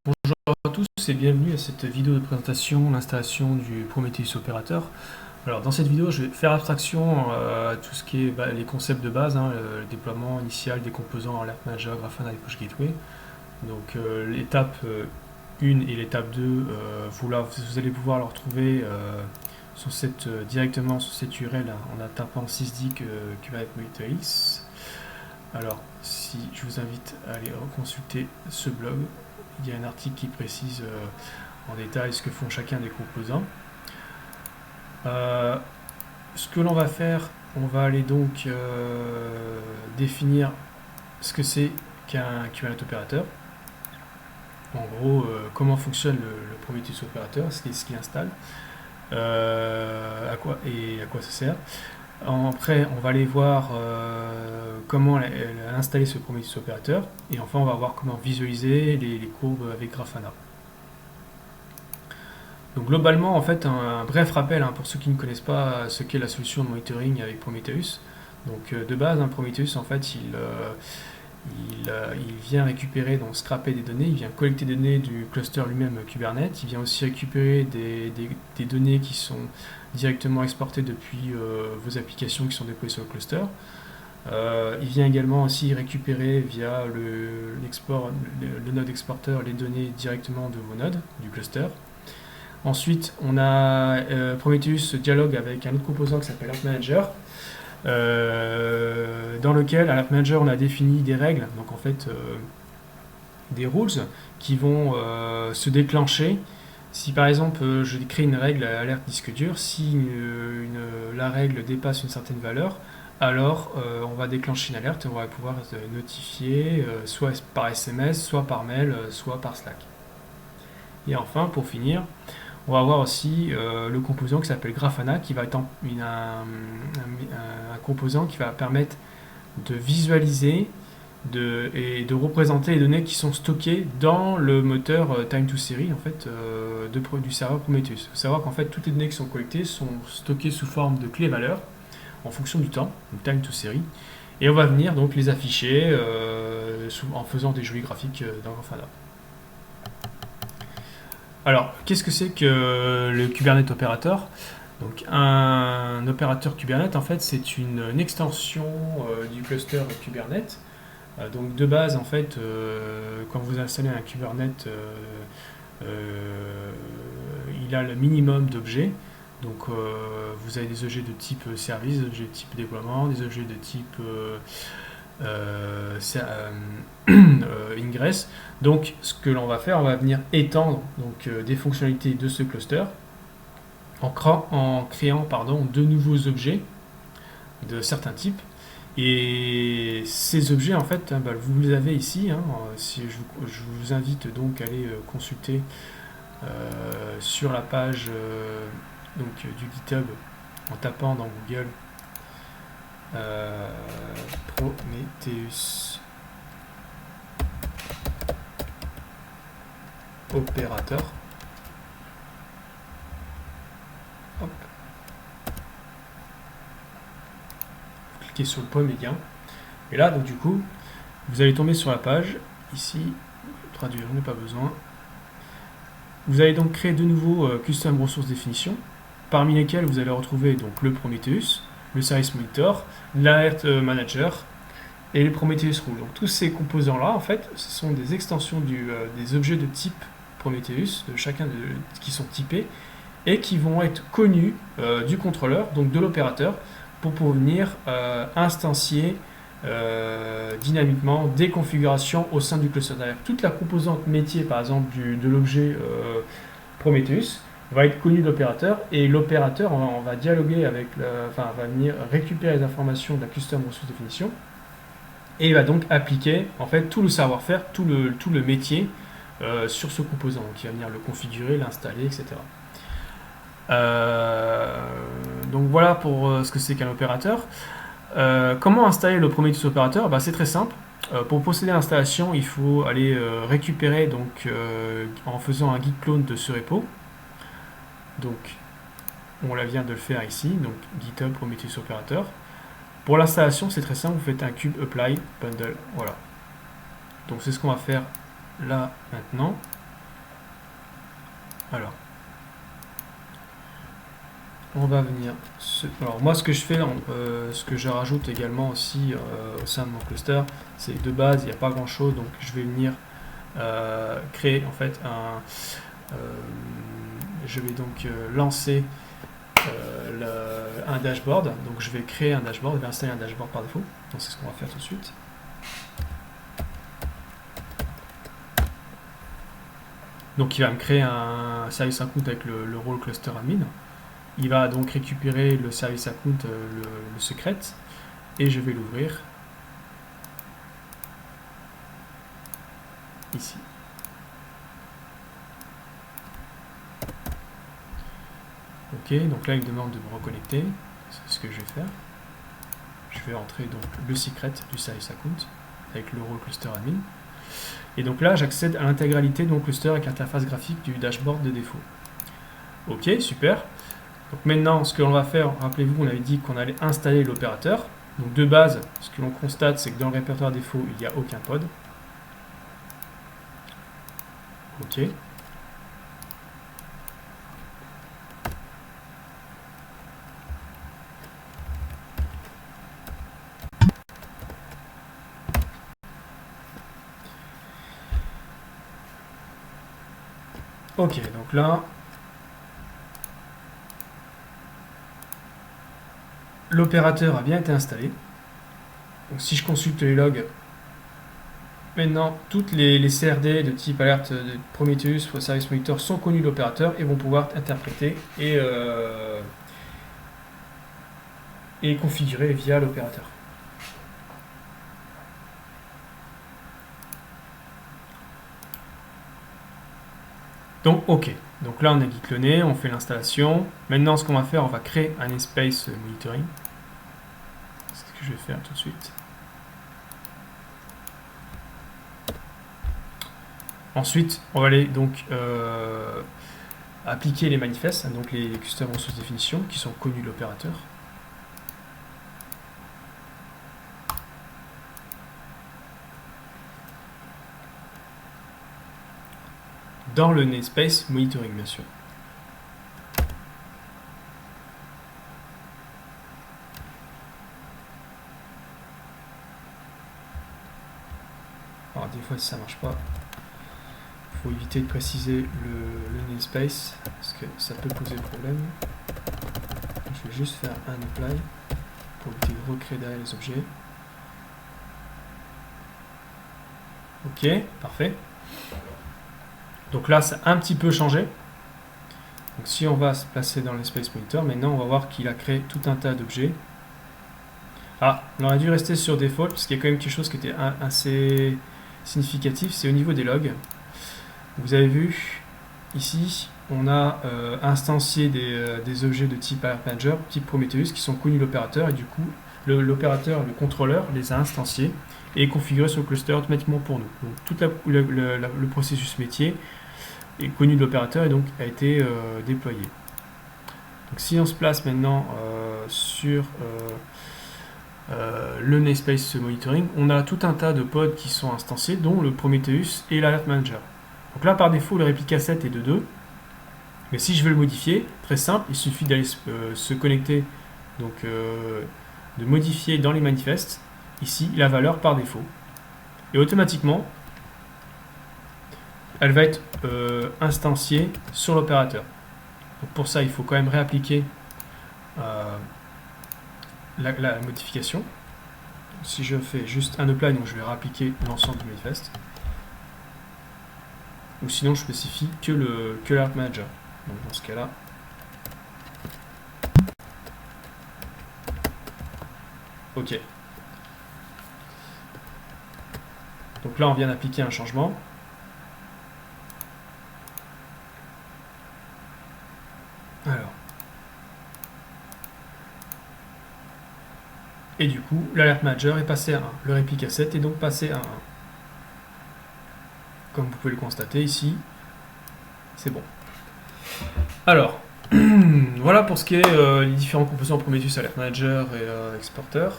Bonjour à tous et bienvenue à cette vidéo de présentation, l'installation du Prometheus Operator. Alors dans cette vidéo, je vais faire abstraction à tout ce qui est les concepts de base, le déploiement initial des composants Alert Manager, Grafana et Push Gateway. Donc l'étape 1 et l'étape 2, vous allez pouvoir le retrouver directement sur cette URL en tapant sysdig Kubernetes Monitoris. Alors si je vous invite à aller consulter ce blog, il y a un article qui précise en détail ce que font chacun des composants. Ce que l'on va faire, on va aller donc définir ce que c'est qu'un Kubernetes opérateur. En gros, comment fonctionne le Prometheus opérateur, ce qu'il installe, à quoi ça sert. Après, on va aller voir comment installer ce Prometheus opérateur. Et enfin, on va voir comment visualiser les courbes avec Grafana. Donc globalement, en fait, un bref rappel pour ceux qui ne connaissent pas ce qu'est la solution de monitoring avec Prometheus. Donc de base, Prometheus, en fait, il vient récupérer, donc scraper des données, il vient collecter des données du cluster lui-même Kubernetes, il vient aussi récupérer des données qui sont directement exportées depuis vos applications qui sont déployées sur le cluster. Il vient également aussi récupérer via le node exporteur les données directement de vos nodes du cluster. Ensuite, on a Prometheus dialogue avec un autre composant qui s'appelle Alert Manager, dans lequel Alert Manager on a défini des règles, donc en fait des rules qui vont se déclencher si par exemple je crée une règle alerte disque dur, si la règle dépasse une certaine valeur, alors on va déclencher une alerte et on va pouvoir notifier soit par SMS, soit par mail, soit par Slack. Et enfin, pour finir, on va avoir aussi le composant qui s'appelle Grafana, qui va être un composant qui va permettre de visualiser et de représenter les données qui sont stockées dans le moteur Time to Series en fait, du serveur Prometheus. Il faut savoir qu'en fait, toutes les données qui sont collectées sont stockées sous forme de clés valeurs en fonction du temps, donc Time to Series, et on va venir donc les afficher en faisant des jolies graphiques dans Grafana. Alors, qu'est-ce que c'est que le Kubernetes Operator? Donc, un opérateur Kubernetes, en fait, c'est une extension du cluster Kubernetes. Donc, de base, en fait, quand vous installez un Kubernetes, il a le minimum d'objets. Donc, vous avez des objets de type service, des objets de type déploiement, des objets de type ingress. Donc ce que l'on va faire, on va venir étendre des fonctionnalités de ce cluster en créant de nouveaux objets de certains types. Et ces objets, en fait, vous les avez ici. Si je vous invite donc à aller consulter sur la page du GitHub en tapant dans Google Prometheus Operator. Hop. Vous cliquez sur le point médian. Et là, donc du coup, vous allez tomber sur la page. Ici, traduire, on n'a pas besoin. Vous allez donc créer de nouveaux custom resource definition, parmi lesquels vous allez retrouver donc le Prometheus, le Service Monitor, l'Alert Manager et le Prometheus Rule. Donc tous ces composants-là, en fait, ce sont des extensions des objets de type Prometheus, de chacun qui sont typés, et qui vont être connus du contrôleur, donc de l'opérateur, pour venir instancier dynamiquement des configurations au sein du cluster d'alerte. Toute la composante métier, par exemple, de l'objet Prometheus, va être connu de l'opérateur, et l'opérateur on va dialoguer avec va venir récupérer les informations de la custom resource definition, et il va donc appliquer en fait tout le savoir-faire, tout le métier sur ce composant. Donc il va venir le configurer, l'installer, etc. Donc voilà pour ce que c'est qu'un opérateur. Comment installer le Prometheus opérateur? C'est très simple. Pour procéder à l'installation, il faut aller récupérer en faisant un git clone de ce repo. Donc on vient de le faire ici, donc GitHub Prometheus Operator. Pour l'installation, c'est très simple, vous faites un cube apply bundle, voilà. Donc c'est ce qu'on va faire là maintenant. Alors, on va venir... Alors moi, ce que je fais, ce que je rajoute également aussi au sein de mon cluster, c'est de base, il n'y a pas grand-chose, donc je vais venir créer en fait je vais donc lancer un dashboard. Donc je vais créer un dashboard, je vais installer un dashboard par défaut. Donc c'est ce qu'on va faire tout de suite. Donc il va me créer un service account avec le rôle cluster admin. Il va donc récupérer le service account, le secret, et je vais l'ouvrir ici. Ok, donc là il me demande de me reconnecter, c'est ce que je vais faire. Je vais entrer donc le secret du service account avec le rôle cluster admin. Et donc là j'accède à l'intégralité de mon cluster avec l'interface graphique du dashboard de défaut. Ok, super. Donc maintenant ce que l'on va faire, rappelez-vous on avait dit qu'on allait installer l'opérateur. Donc de base, ce que l'on constate c'est que dans le répertoire défaut il n'y a aucun pod. Ok. Ok, donc là, l'opérateur a bien été installé. Donc si je consulte les logs, maintenant toutes les CRD de type alerte de Prometheus ou Service Monitor sont connus de l'opérateur et vont pouvoir interpréter et configurer via l'opérateur. Donc ok, donc là on a git-cloné, on fait l'installation. Maintenant ce qu'on va faire, on va créer un namespace monitoring. C'est ce que je vais faire tout de suite. Ensuite, on va aller donc appliquer les manifestes, donc les custom resource définition qui sont connus de l'opérateur. Dans le namespace monitoring, bien sûr. Alors des fois si ça marche pas, il faut éviter de préciser le namespace parce que ça peut poser problème. Je vais juste faire un apply pour éviter de recréer derrière les objets. Ok, parfait. Donc là, ça a un petit peu changé. Donc si on va se placer dans l'espace monitor, maintenant on va voir qu'il a créé tout un tas d'objets. Ah, on aurait dû rester sur default parce qu'il y a quand même quelque chose qui était assez significatif, c'est au niveau des logs. Vous avez vu, ici, on a instancié des objets de type Alert Manager, type Prometheus, qui sont connus de l'opérateur, et du coup, l'opérateur, le contrôleur, les a instanciés et configurés sur le cluster automatiquement pour nous. Donc, tout le processus métier est connu de l'opérateur et donc a été déployé. Donc, si on se place maintenant sur le namespace monitoring, on a tout un tas de pods qui sont instanciés, dont le Prometheus et l'Alert Manager. Donc là, par défaut, le réplica set est de 2. Mais si je veux le modifier, très simple, il suffit d'aller se connecter, donc de modifier dans les manifestes, ici, la valeur par défaut. Et automatiquement, elle va être instanciée sur l'opérateur. Donc pour ça, il faut quand même réappliquer la modification. Si je fais juste un apply, donc je vais réappliquer l'ensemble du manifeste. Ou sinon, je spécifie que l'Alert Manager. Donc dans ce cas-là, ok. Donc là, on vient d'appliquer un changement. Alors. Et du coup, l'Alert Manager est passé à 1. Le réplica set est donc passé à 1. Comme vous pouvez le constater ici, c'est bon. Alors, voilà pour ce qui est les différents composants Prometheus, Alert Manager et Exporter.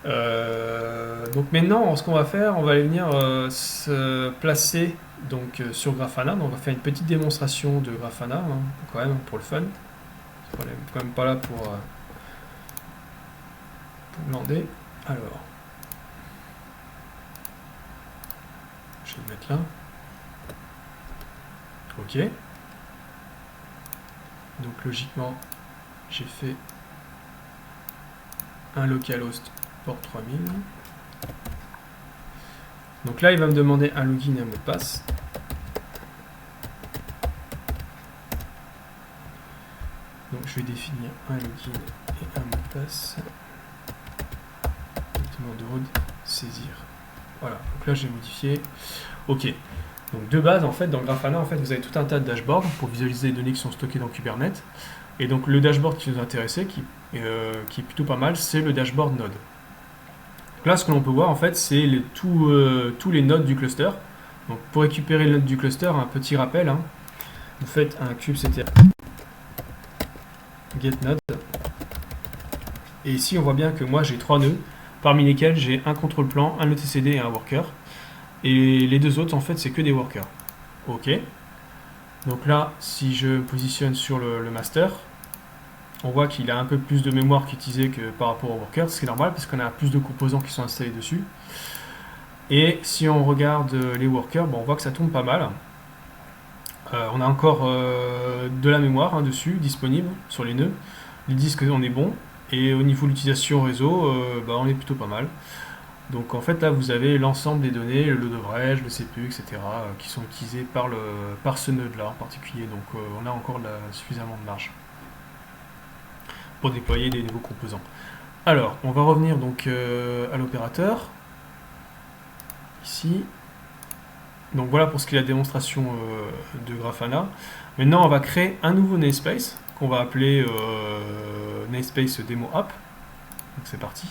Donc maintenant, ce qu'on va faire, on va aller venir se placer donc, sur Grafana. Donc on va faire une petite démonstration de Grafana, hein, quand même, pour le fun. On n'est quand même pas là pour glander. Alors, je vais le mettre là. Ok. Donc logiquement, j'ai fait un localhost port 3000. Donc là, il va me demander un login et un mot de passe. Donc je vais définir un login et un mot de passe. Demande de road, saisir. Voilà, donc là j'ai modifié. Ok. Donc de base, en fait, dans Grafana, en fait, vous avez tout un tas de dashboards pour visualiser les données qui sont stockées dans Kubernetes. Et donc le dashboard qui nous intéressait, qui est plutôt pas mal, c'est le dashboard node. Donc là, ce que l'on peut voir, en fait, c'est tous les nodes du cluster. Donc pour récupérer le node du cluster, un petit rappel, hein, vous faites un kubectl get node. Et ici, on voit bien que moi, j'ai 3 nœuds, parmi lesquels j'ai un contrôle plan, un etcd et un worker. Et les deux autres, en fait, c'est que des workers. Ok. Donc là, si je me positionne sur le master, on voit qu'il a un peu plus de mémoire qu'utilisé que par rapport au worker, ce qui est normal parce qu'on a plus de composants qui sont installés dessus. Et si on regarde les workers, bon, on voit que ça tourne pas mal. On a encore de la mémoire, hein, dessus, disponible sur les nœuds. Les disques, on est bon. Et au niveau de l'utilisation réseau, on est plutôt pas mal. Donc en fait là vous avez l'ensemble des données, le load average, le CPU, etc. Qui sont utilisés par ce nœud là en particulier. Donc on a encore suffisamment de marge pour déployer des nouveaux composants. Alors on va revenir donc à l'opérateur. Ici. Donc voilà pour ce qui est la démonstration de Grafana. Maintenant on va créer un nouveau namespace qu'on va appeler namespace demo app. Donc c'est parti.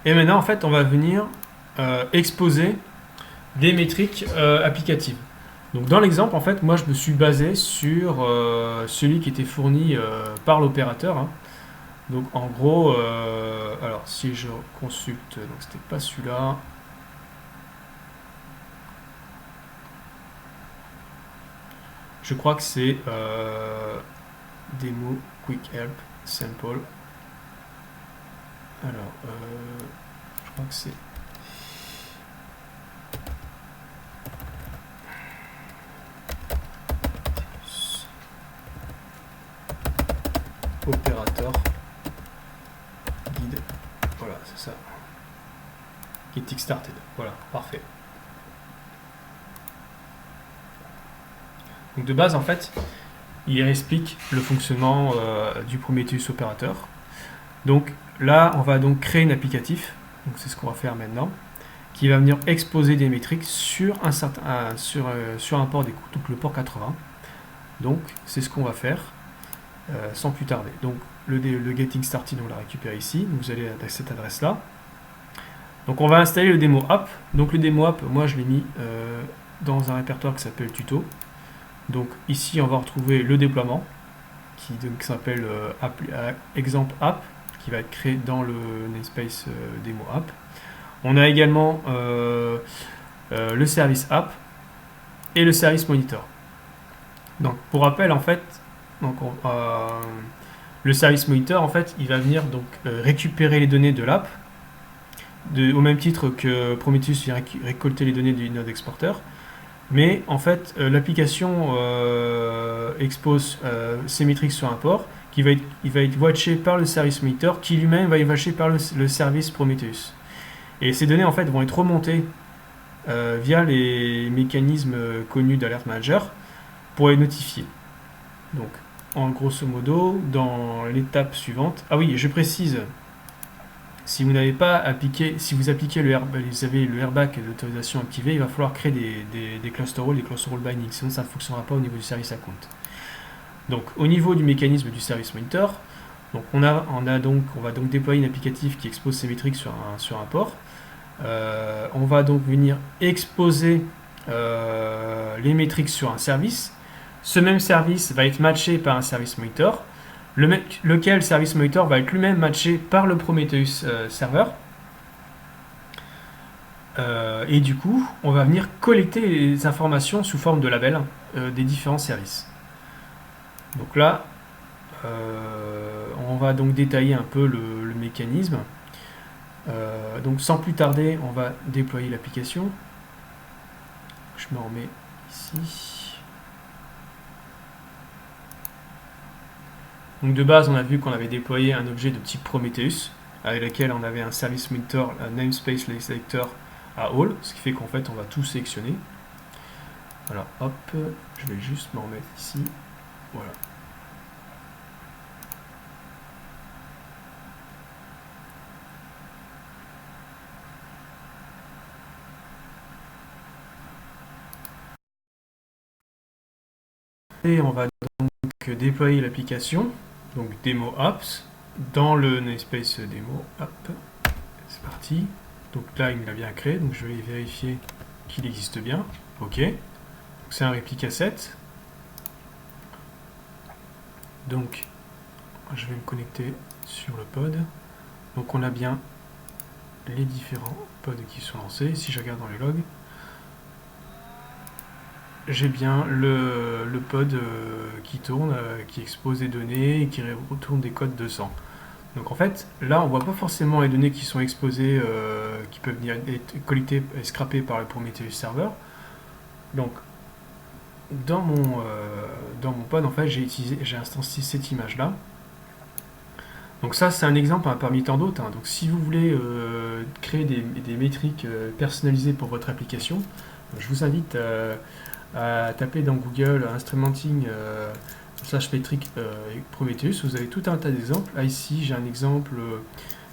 Et maintenant, en fait, on va venir exposer des métriques applicatives. Donc, dans l'exemple, en fait, moi, je me suis basé sur celui qui était fourni par l'opérateur. Hein. Donc, en gros, alors, si je consulte, donc c'était pas celui-là. Je crois que c'est demo quick help sample. Alors, je crois que c'est opérateur guide. Voilà, c'est ça. Getting started. Voilà, parfait. Donc de base, en fait, il explique le fonctionnement du Prometheus opérateur. Donc là, on va donc créer un applicatif, donc c'est ce qu'on va faire maintenant, qui va venir exposer des métriques sur un port d'écoute, donc le port 80. Donc c'est ce qu'on va faire sans plus tarder. Donc le getting started, on l'a récupéré ici, donc vous allez à cette adresse là. Donc on va installer le démo app. Donc le démo app, moi je l'ai mis dans un répertoire qui s'appelle tuto. Donc ici on va retrouver le déploiement qui s'appelle exemple app, qui va être créé dans le namespace démo app. On a également le service app et le service monitor. Donc pour rappel, en fait, le service monitor, en fait, il va venir donc récupérer les données de l'app, au même titre que Prometheus vient récolter les données du node exporteur. Mais en fait, l'application expose ces métriques sur un port il va être watché par le service monitor qui lui-même va être watché par le service Prometheus. Et ces données en fait vont être remontées via les mécanismes connus d'Alert Manager pour les notifier. Donc, en grosso modo, dans l'étape suivante, ah oui, je précise, si vous n'avez pas appliqué, si vous appliquez vous avez le airbag d'autorisation activé, il va falloir créer des cluster roles, des cluster role binding, sinon ça ne fonctionnera pas au niveau du service account. Donc au niveau du mécanisme du service monitor, donc on va donc déployer un applicatif qui expose ces métriques sur un port. On va donc venir exposer les métriques sur un service. Ce même service va être matché par un service monitor, lequel service monitor va être lui-même matché par le Prometheus serveur. Et du coup, on va venir collecter les informations sous forme de labels des différents services. Donc là, on va donc détailler un peu le mécanisme. Donc sans plus tarder, on va déployer l'application. Je me remets ici. Donc de base, on a vu qu'on avait déployé un objet de type Prometheus, avec lequel on avait un service monitor, un namespace selector à all, ce qui fait qu'en fait on va tout sélectionner. Voilà, hop, je vais juste me remettre ici. Voilà. Et on va donc déployer l'application, donc demo apps, dans le namespace démo. Hop, c'est parti. Donc là, il me l'a bien créé, donc je vais vérifier qu'il existe bien. Ok. C'est un réplica set. Donc, je vais me connecter sur le pod. Donc on a bien les différents pods qui sont lancés. Si je regarde dans les logs, j'ai bien le pod qui tourne, qui expose des données et qui retourne des codes 200. Donc en fait, là, on voit pas forcément les données qui sont exposées, qui peuvent venir être collectées et scrappées par le Prometheus serveur. Donc, dans mon pod, en fait, j'ai instancié cette image-là. Donc ça, c'est un exemple parmi tant d'autres. Hein. Donc si vous voulez créer des métriques personnalisées pour votre application, je vous invite à taper dans Google instrumenting slash métrique Prometheus. Vous avez tout un tas d'exemples. Là, ici, j'ai un exemple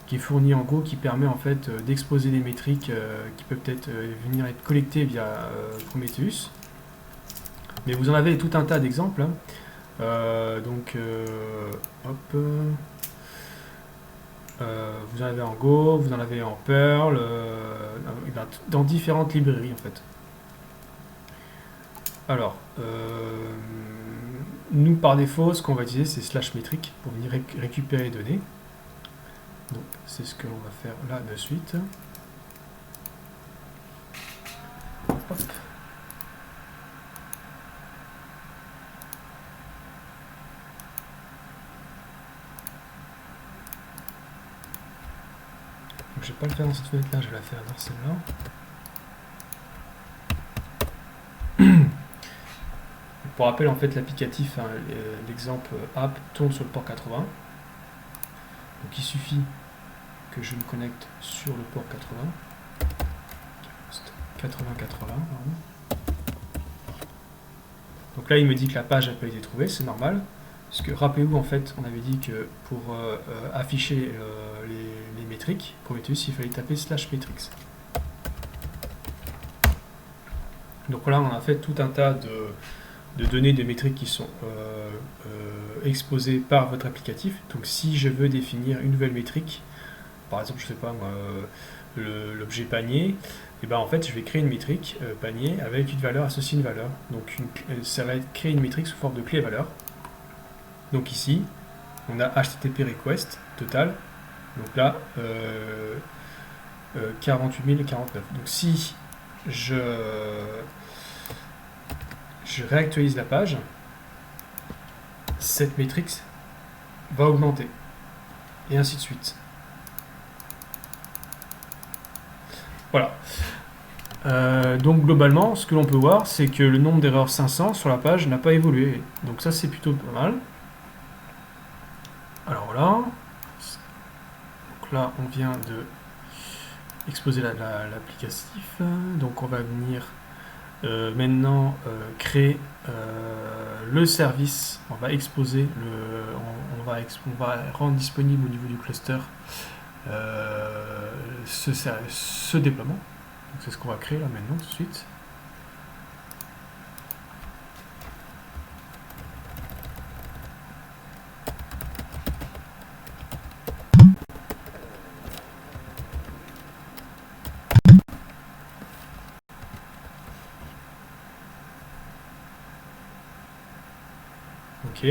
qui est fourni en Go qui permet en fait d'exposer des métriques qui peuvent peut-être venir être collectées via Prometheus. Mais vous en avez tout un tas d'exemples. Hein. Hop. Vous en avez en Go, vous en avez en Perl, dans différentes librairies en fait. Alors, nous par défaut, ce qu'on va utiliser c'est slash métrique pour venir récupérer les données. Donc, c'est ce que l'on va faire là de suite. Hop. Je ne vais pas le faire dans cette fenêtre là, je vais la faire dans celle-là. Pour rappel, en fait, l'applicatif, hein, l'exemple app tourne sur le port 80. Donc il suffit que je me connecte sur le port 80. 80-80, donc là, il me dit que la page n'a pas été trouvée, c'est normal. Parce que rappelez-vous, en fait, on avait dit que pour afficher les métriques, Prometheus, il fallait taper slash metrics. Donc là, on a fait tout un tas de données de métriques qui sont exposées par votre applicatif. Donc si je veux définir une nouvelle métrique, par exemple, je sais pas moi, l'objet panier, et ben en fait je vais créer une métrique panier avec une valeur associée à une valeur. Donc ça va être créer une métrique sous forme de clé valeur. Donc ici, on a HTTP request total. Donc là, 48 049. Donc si je réactualise la page, cette métrique va augmenter. Et ainsi de suite. Voilà. Donc globalement, ce que l'on peut voir, c'est que le nombre d'erreurs 500 sur la page n'a pas évolué. Donc ça, c'est plutôt pas mal. Alors voilà. Donc là, on vient de exposer l'applicatif. Donc on va venir maintenant créer le service. On va exposer on va rendre disponible au niveau du cluster ce déploiement. C'est ce qu'on va créer là maintenant tout de suite. Ok.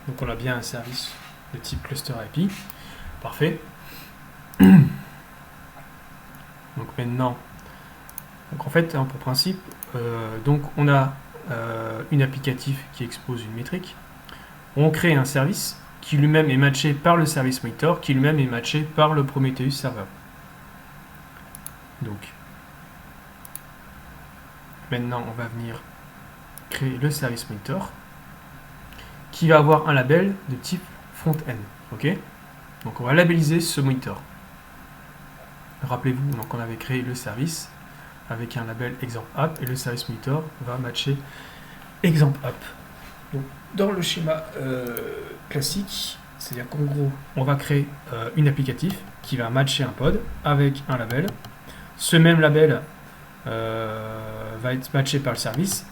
Donc on a bien un service de type cluster IP. Parfait. Donc maintenant, donc en fait, pour principe, donc on a une applicatif qui expose une métrique. On crée un service qui lui-même est matché par le service monitor, qui lui-même est matché par le Prometheus serveur. Donc maintenant, on va venir créer le service monitor qui va avoir un label de type front-end. Ok. Donc on va labelliser ce monitor. Rappelez-vous, donc on avait créé le service avec un label exemple app et le service monitor va matcher exemple app. Donc, dans le schéma classique, c'est-à-dire qu'en gros, on va créer une applicatif qui va matcher un pod avec un label. Ce même label va être matché par le service.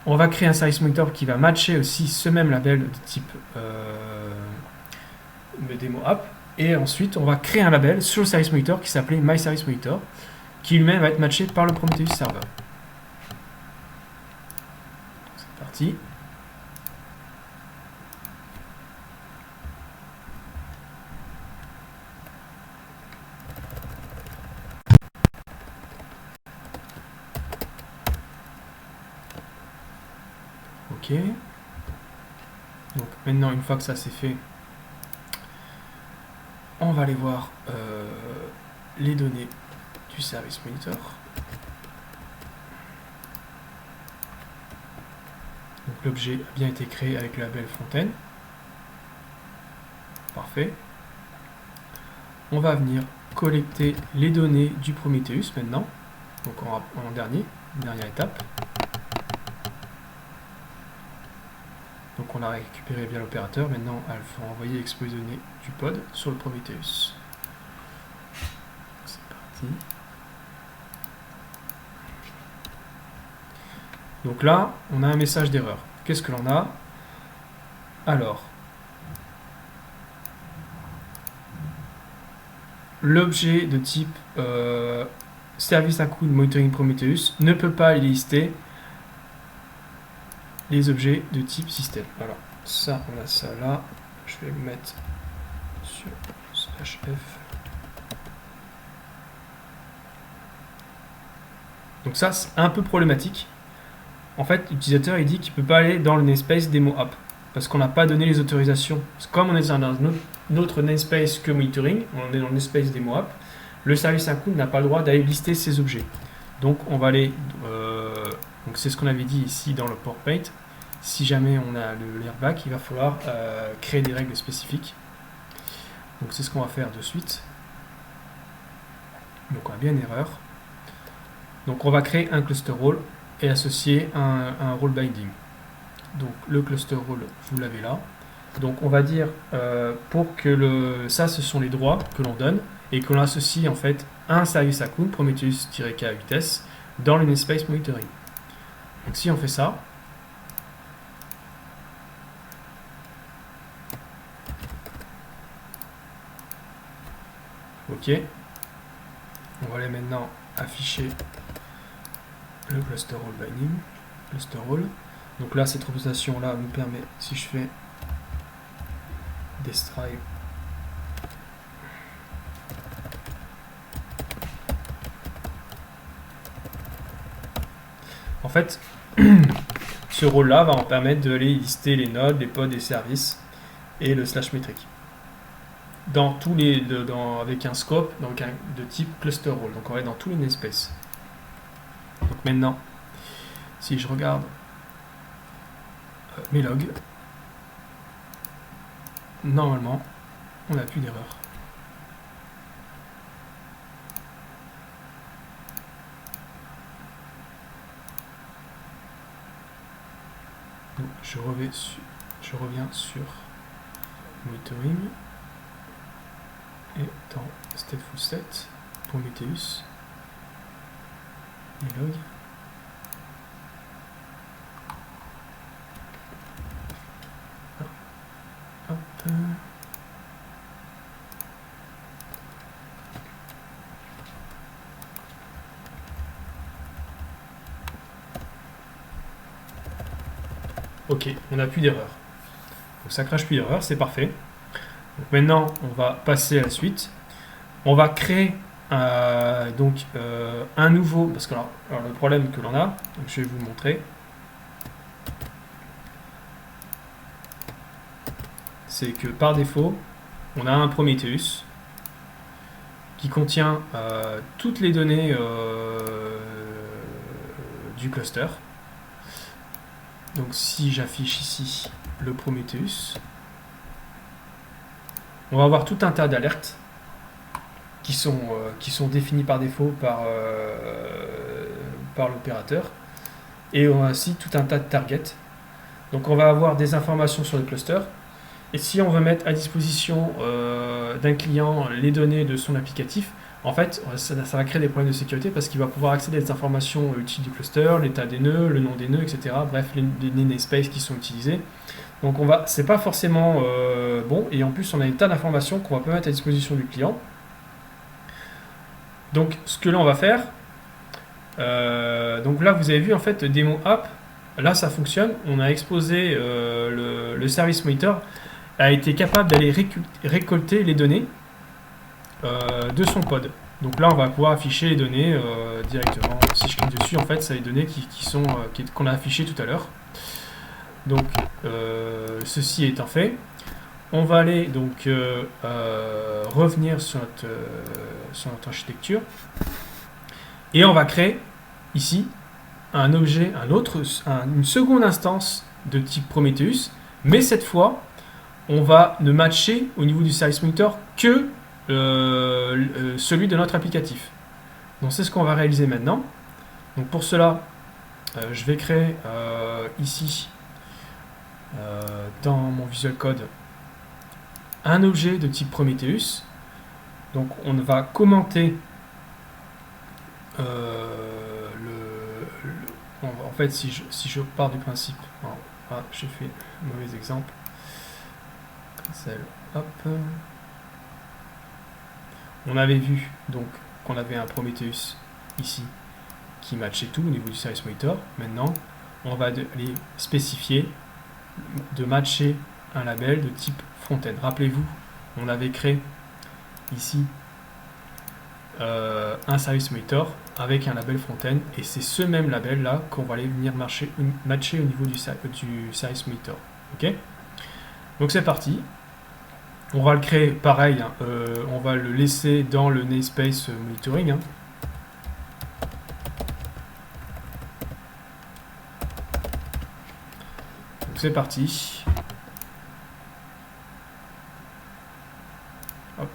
On va créer un service monitor qui va matcher aussi ce même label de type démo app. Et ensuite, on va créer un label sur le service monitor qui s'appelait MyServiceMonitor, qui lui-même va être matché par le Prometheus serveur. C'est parti. Ok. Donc maintenant, une fois que ça c'est fait, on va aller voir les données du service monitor. Donc l'objet a bien été créé avec le label Fontaine. Parfait. On va venir collecter les données du Prometheus maintenant. Donc en dernière étape. Donc on a récupéré bien l'opérateur. Maintenant, il faut envoyer et exposer les données du pod sur le Prometheus. C'est parti. Donc là, on a un message d'erreur. Qu'est-ce que l'on a? Alors, l'objet de type service account monitoring Prometheus ne peut pas lister les objets de type système. Voilà, ça, on a ça là. Je vais le mettre sur /f. Donc ça, c'est un peu problématique. En fait, l'utilisateur, il dit qu'il ne peut pas aller dans le namespace démo app parce qu'on n'a pas donné les autorisations. Comme on est dans un autre namespace que monitoring, on est dans le namespace démo app, le service account n'a pas le droit d'aller lister ces objets. Donc on va aller, donc c'est ce qu'on avait dit ici dans le port paint. Si jamais on a l'airbag, il va falloir créer des règles spécifiques. Donc c'est ce qu'on va faire de suite. Donc on a bien une erreur. Donc on va créer un cluster role et associer un role binding. Donc le cluster role, vous l'avez là. Donc on va dire pour que ça ce sont les droits que l'on donne et que l'on associe en fait un service account Prometheus-K à vitesse dans le namespace monitoring. Donc si on fait ça, ok, on va aller maintenant afficher le cluster role binding, cluster role. Donc là, cette représentation là nous permet, si je fais describe, en fait, ce rôle-là va en permettre de aller lister les nodes, les pods et services et le slash métrique. Dans tous les, avec un scope donc de type cluster role. Donc on va être dans tous les namespaces. Donc maintenant, si je regarde mes logs, normalement, on n'a plus d'erreur. Donc je reviens sur monitoring et dans stateful set, Prometheus, les logs. Hop. Ok, on n'a plus d'erreur. Donc ça crache plus d'erreur, c'est parfait. Donc maintenant, on va passer à la suite. On va créer un nouveau, parce que alors, le problème que l'on a, donc je vais vous montrer, c'est que par défaut, on a un Prometheus qui contient toutes les données du cluster. Donc si j'affiche ici le Prometheus, on va avoir tout un tas d'alertes qui sont définies par défaut par l'opérateur. Et on a aussi tout un tas de targets. Donc on va avoir des informations sur le cluster. Et si on veut mettre à disposition d'un client les données de son applicatif, en fait, ça va créer des problèmes de sécurité parce qu'il va pouvoir accéder à des informations utiles du cluster, l'état des nœuds, le nom des nœuds, etc. Bref, les namespaces qui sont utilisés. Donc c'est pas forcément bon. Et en plus, on a un tas d'informations qu'on va pas mettre à disposition du client. Donc, ce que là on va faire, donc là vous avez vu en fait démo app. Là, ça fonctionne. On a exposé le service monitor a été capable d'aller récolter les données de son pod. Donc là, on va pouvoir afficher les données directement. Si je clique dessus, en fait, c'est les données qu'on a affichées tout à l'heure. Donc, ceci étant fait, on va aller donc revenir sur notre architecture et on va créer ici un objet, une seconde instance de type Prometheus, mais cette fois, on va ne matcher au niveau du service monitor que celui de notre applicatif. Donc c'est ce qu'on va réaliser maintenant. Donc pour cela, je vais créer ici dans mon Visual Code un objet de type Prometheus. Donc on va commenter en fait si je pars du principe, j'ai fait un mauvais exemple. Hop. On avait vu donc qu'on avait un Prometheus ici qui matchait tout au niveau du service monitor. Maintenant, on va aller spécifier de matcher un label de type front-end. Rappelez-vous, on avait créé ici un service monitor avec un label front-end et c'est ce même label là qu'on va aller venir matcher au niveau du service monitor. Ok, donc c'est parti. On va le créer pareil, hein, on va le laisser dans le namespace monitoring. Hein. Donc c'est parti. Hop.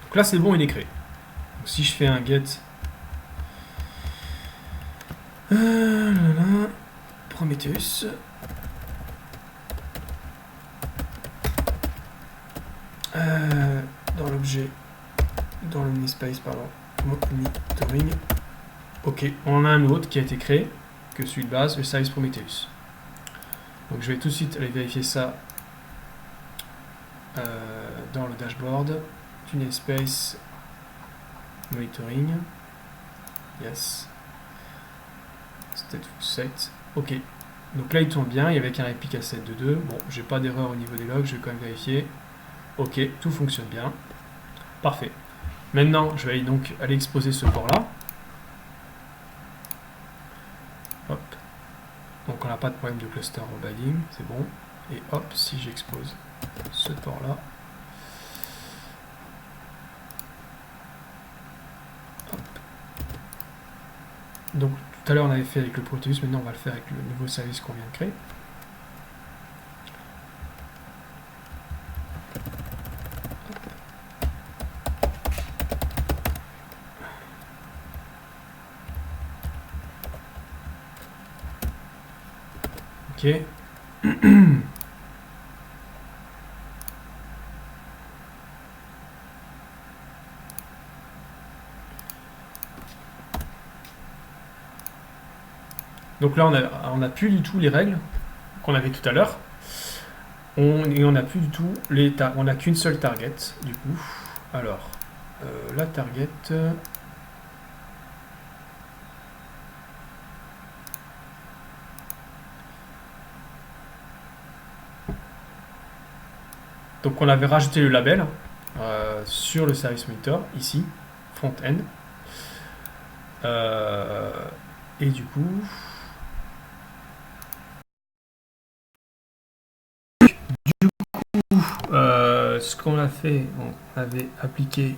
Donc là c'est bon, il est créé. Donc, si je fais un get Prometheus, dans l'objet, dans le namespace, pardon, monitoring. Ok, on en a un autre qui a été créé que celui de base, le service Prometheus. Donc je vais tout de suite aller vérifier ça dans le dashboard du namespace monitoring. Yes. Stateful set. Ok. Donc là il tourne bien, il y avait qu'un replic à 7.2.2. Bon, j'ai pas d'erreur au niveau des logs, je vais quand même vérifier. Ok, tout fonctionne bien. Parfait. Maintenant, je vais donc aller exposer ce port-là. Hop. Donc on n'a pas de problème de cluster embedding, c'est bon. Et hop, si j'expose ce port-là. Donc tout à l'heure on avait fait avec le Prometheus, maintenant on va le faire avec le nouveau service qu'on vient de créer. Ok. Donc là, on a plus du tout les règles qu'on avait tout à l'heure. On n'a plus du tout on n'a qu'une seule target, du coup. Alors, la target... Donc on avait rajouté le label sur le service monitor, ici, front-end. Et du coup... ce qu'on a fait, on avait appliqué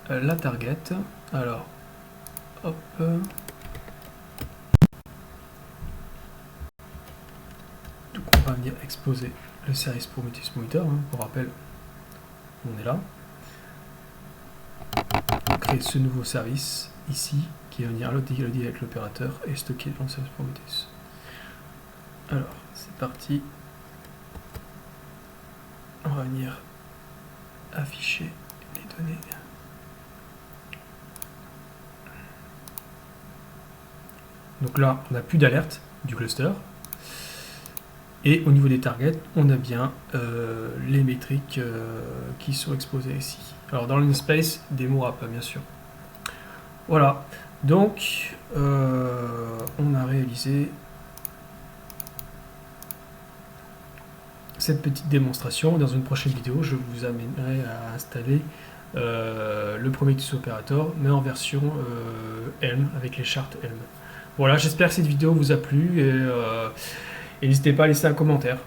la target. Alors, hop. Donc on va venir exposer le service Prometheus Monitor. Pour rappel, on est là. On crée ce nouveau service ici qui va venir loader avec l'opérateur et stocker dans le service Prometheus. Alors, c'est parti. On va venir afficher les données. Donc là, on n'a plus d'alerte du cluster. Et au niveau des targets, on a bien les métriques qui sont exposées ici. Alors dans le namespace, démo app, bien sûr. Voilà. Donc, on a réalisé cette petite démonstration. Dans une prochaine vidéo, je vous amènerai à installer le Prometheus Operator, mais en version Helm, avec les charts Helm. Voilà, j'espère que cette vidéo vous a plu et n'hésitez pas à laisser un commentaire.